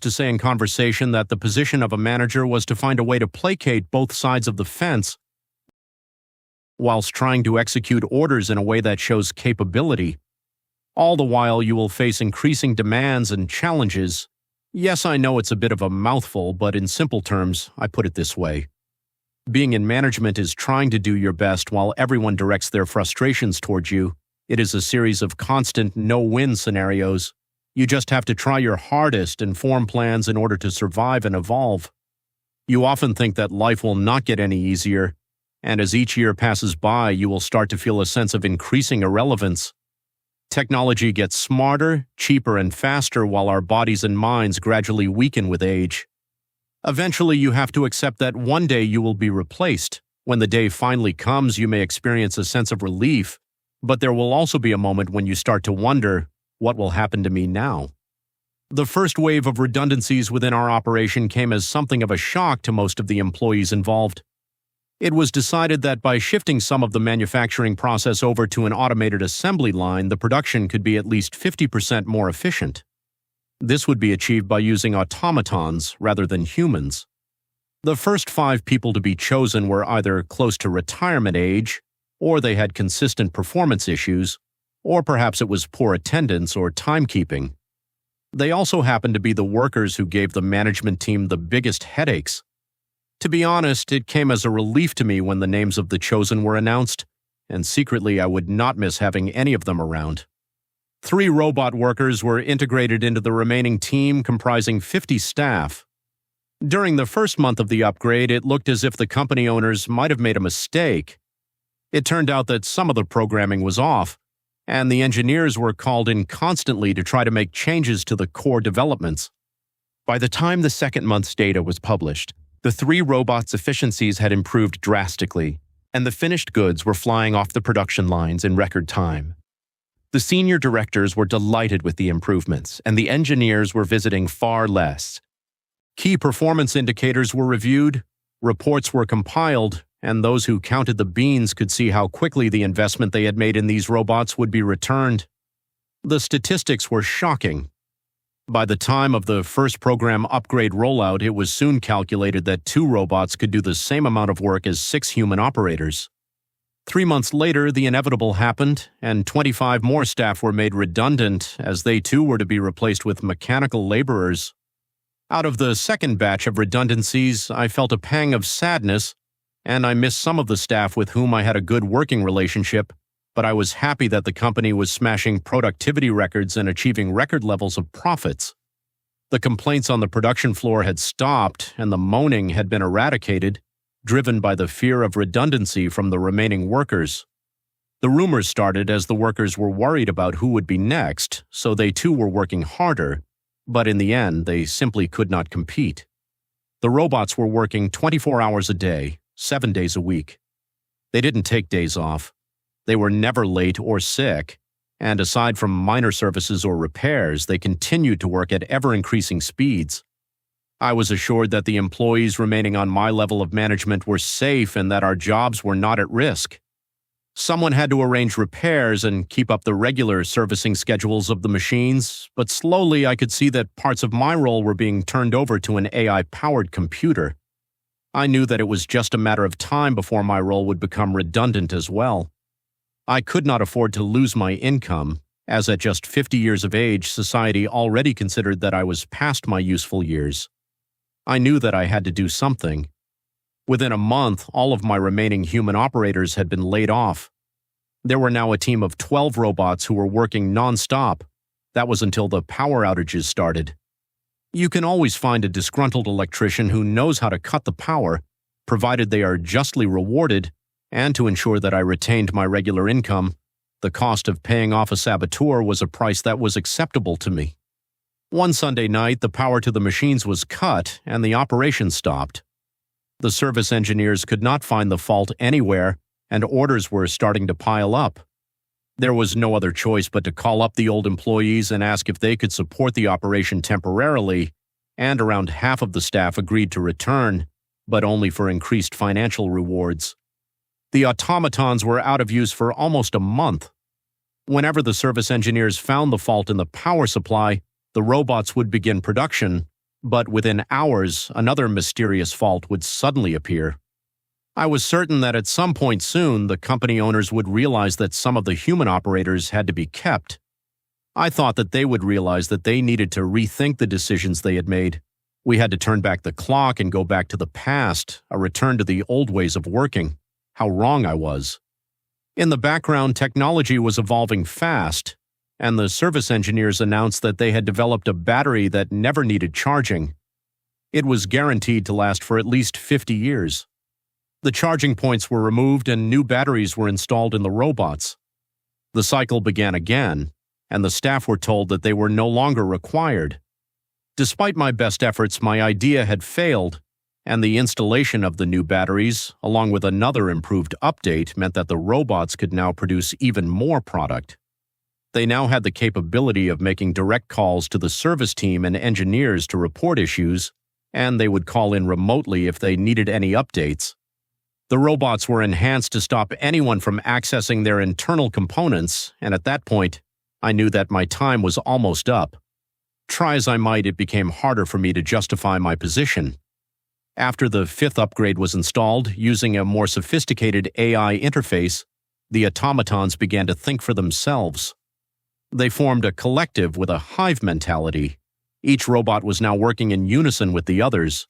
to say in conversation that the position of a manager was to find a way to placate both sides of the fence whilst trying to execute orders in a way that shows capability. All the while, you will face increasing demands and challenges. Yes, I know it's a bit of a mouthful, but in simple terms, I put it this way. Being in management is trying to do your best while everyone directs their frustrations towards you. It is a series of constant no-win scenarios. You just have to try your hardest and form plans in order to survive and evolve. You often think that life will not get any easier, and as each year passes by, you will start to feel a sense of increasing irrelevance. Technology gets smarter, cheaper, and faster while our bodies and minds gradually weaken with age. Eventually, you have to accept that one day you will be replaced. When the day finally comes, you may experience a sense of relief, but there will also be a moment when you start to wonder, what will happen to me now? The first wave of redundancies within our operation came as something of a shock to most of the employees involved. It was decided that by shifting some of the manufacturing process over to an automated assembly line, the production could be at least 50% more efficient. This would be achieved by using automatons rather than humans. The first 5 people to be chosen were either close to retirement age, or they had consistent performance issues, or perhaps it was poor attendance or timekeeping. They also happened to be the workers who gave the management team the biggest headaches. To be honest, it came as a relief to me when the names of the chosen were announced, and secretly I would not miss having any of them around. 3 robot workers were integrated into the remaining team comprising 50 staff. During the first month of the upgrade, it looked as if the company owners might have made a mistake. It turned out that some of the programming was off, and the engineers were called in constantly to try to make changes to the core developments. By the time the second month's data was published, the 3 robots' efficiencies had improved drastically, and the finished goods were flying off the production lines in record time. The senior directors were delighted with the improvements, and the engineers were visiting far less. Key performance indicators were reviewed, reports were compiled, and those who counted the beans could see how quickly the investment they had made in these robots would be returned. The statistics were shocking. By the time of the first program upgrade rollout, it was soon calculated that 2 robots could do the same amount of work as 6 human operators. 3 months later, the inevitable happened, and 25 more staff were made redundant as they too were to be replaced with mechanical laborers. Out of the second batch of redundancies, I felt a pang of sadness, and I missed some of the staff with whom I had a good working relationship, but I was happy that the company was smashing productivity records and achieving record levels of profits. The complaints on the production floor had stopped, and the moaning had been eradicated, driven by the fear of redundancy from the remaining workers. The rumors started as the workers were worried about who would be next, so they too were working harder, but in the end, they simply could not compete. The robots were working 24 hours a day, 7 days a week. They didn't take days off. They were never late or sick, and aside from minor services or repairs, they continued to work at ever-increasing speeds. I was assured that the employees remaining on my level of management were safe and that our jobs were not at risk. Someone had to arrange repairs and keep up the regular servicing schedules of the machines, but slowly I could see that parts of my role were being turned over to an AI-powered computer. I knew that it was just a matter of time before my role would become redundant as well. I could not afford to lose my income, as at just 50 years of age, society already considered that I was past my useful years. I knew that I had to do something. Within a month, all of my remaining human operators had been laid off. There were now a team of 12 robots who were working non-stop. That was until the power outages started. You can always find a disgruntled electrician who knows how to cut the power, provided they are justly rewarded, and to ensure that I retained my regular income, the cost of paying off a saboteur was a price that was acceptable to me. One Sunday night, the power to the machines was cut and the operation stopped. The service engineers could not find the fault anywhere, and orders were starting to pile up. There was no other choice but to call up the old employees and ask if they could support the operation temporarily, and around half of the staff agreed to return, but only for increased financial rewards. The automatons were out of use for almost a month. Whenever the service engineers found the fault in the power supply, the robots would begin production, But within hours, another mysterious fault would suddenly appear. I was certain that at some point soon, the company owners would realize that some of the human operators had to be kept. I thought that they would realize that they needed to rethink the decisions they had made. We had to turn back the clock and go back to the past, a return to the old ways of working. How wrong I was. In the background, technology was evolving fast, and the service engineers announced that they had developed a battery that never needed charging. It was guaranteed to last for at least 50 years. The charging points were removed and new batteries were installed in the robots. The cycle began again, and the staff were told that they were no longer required. Despite my best efforts, my idea had failed, and the installation of the new batteries, along with another improved update, meant that the robots could now produce even more product. They now had the capability of making direct calls to the service team and engineers to report issues, and they would call in remotely if they needed any updates. The robots were enhanced to stop anyone from accessing their internal components, and at that point, I knew that my time was almost up. Try as I might, it became harder for me to justify my position. After the fifth upgrade was installed, using a more sophisticated AI interface, the automatons began to think for themselves. They formed a collective with a hive mentality. Each robot was now working in unison with the others.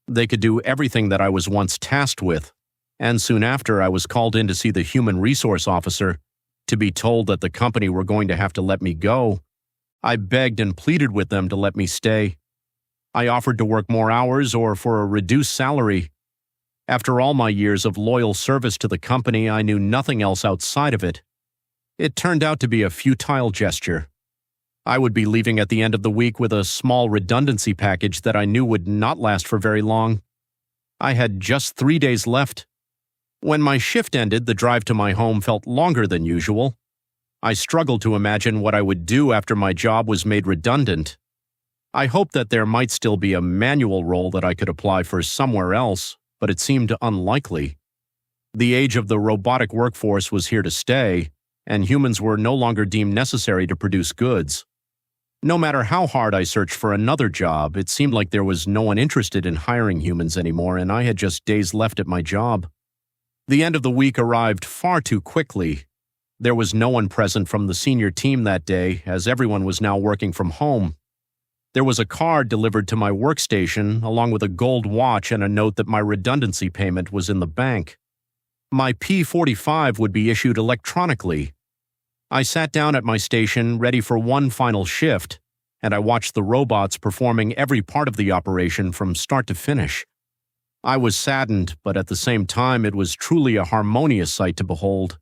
They could do everything that I was once tasked with, and soon after I was called in to see the human resource officer, to be told that the company were going to have to let me go. I begged and pleaded with them to let me stay. I offered to work more hours or for a reduced salary. After all my years of loyal service to the company, I knew nothing else outside of it. It turned out to be a futile gesture. I would be leaving at the end of the week with a small redundancy package that I knew would not last for very long. I had just 3 days left. When my shift ended, the drive to my home felt longer than usual. I struggled to imagine what I would do after my job was made redundant. I hoped that there might still be a manual role that I could apply for somewhere else, but it seemed unlikely. The age of the robotic workforce was here to stay, and humans were no longer deemed necessary to produce goods. No matter how hard I searched for another job, it seemed like there was no one interested in hiring humans anymore, and I had just days left at my job. The end of the week arrived far too quickly. There was no one present from the senior team that day, as everyone was now working from home. There was a card delivered to my workstation, along with a gold watch and a note that my redundancy payment was in the bank. My P45 would be issued electronically. I sat down at my station, ready for one final shift, and I watched the robots performing every part of the operation from start to finish. I was saddened, but at the same time it was truly a harmonious sight to behold.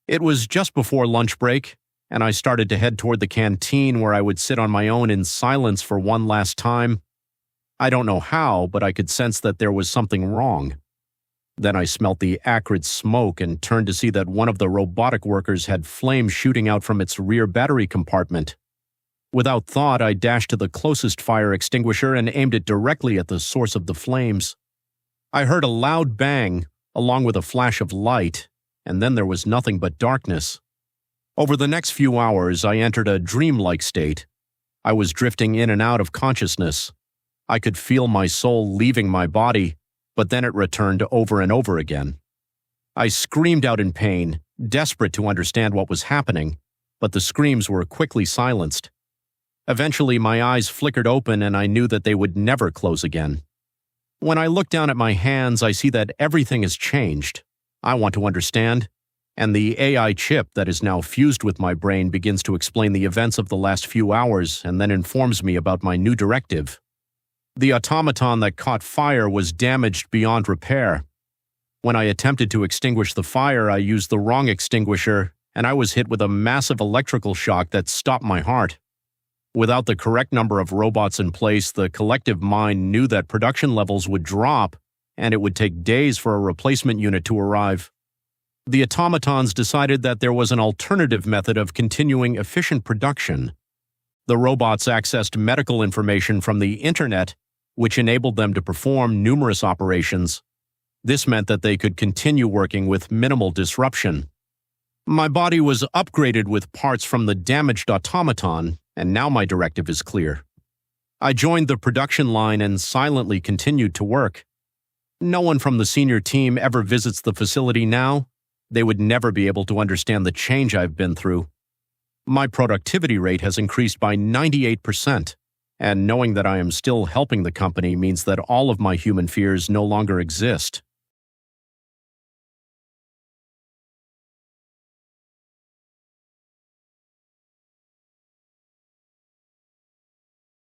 It was just before lunch break, and I started to head toward the canteen where I would sit on my own in silence for one last time. I don't know how, but I could sense that there was something wrong. Then I smelt the acrid smoke and turned to see that one of the robotic workers had flames shooting out from its rear battery compartment. Without thought, I dashed to the closest fire extinguisher and aimed it directly at the source of the flames. I heard a loud bang, along with a flash of light, and then there was nothing but darkness. Over the next few hours, I entered a dreamlike state. I was drifting in and out of consciousness. I could feel my soul leaving my body, but then it returned over and over again. I screamed out in pain, desperate to understand what was happening, but the screams were quickly silenced. Eventually, my eyes flickered open and I knew that they would never close again. When I look down at my hands, I see that everything has changed. I want to understand, and the AI chip that is now fused with my brain begins to explain the events of the last few hours and then informs me about my new directive. The automaton that caught fire was damaged beyond repair. When I attempted to extinguish the fire, I used the wrong extinguisher, and I was hit with a massive electrical shock that stopped my heart. Without the correct number of robots in place, the collective mind knew that production levels would drop, and it would take days for a replacement unit to arrive. The automatons decided that there was an alternative method of continuing efficient production. The robots accessed medical information from the internet, which enabled them to perform numerous operations. This meant that they could continue working with minimal disruption. My body was upgraded with parts from the damaged automaton, and now my directive is clear. I joined the production line and silently continued to work. No one from the senior team ever visits the facility now. They would never be able to understand the change I've been through. My productivity rate has increased by 98%, and knowing that I am still helping the company means that all of my human fears no longer exist.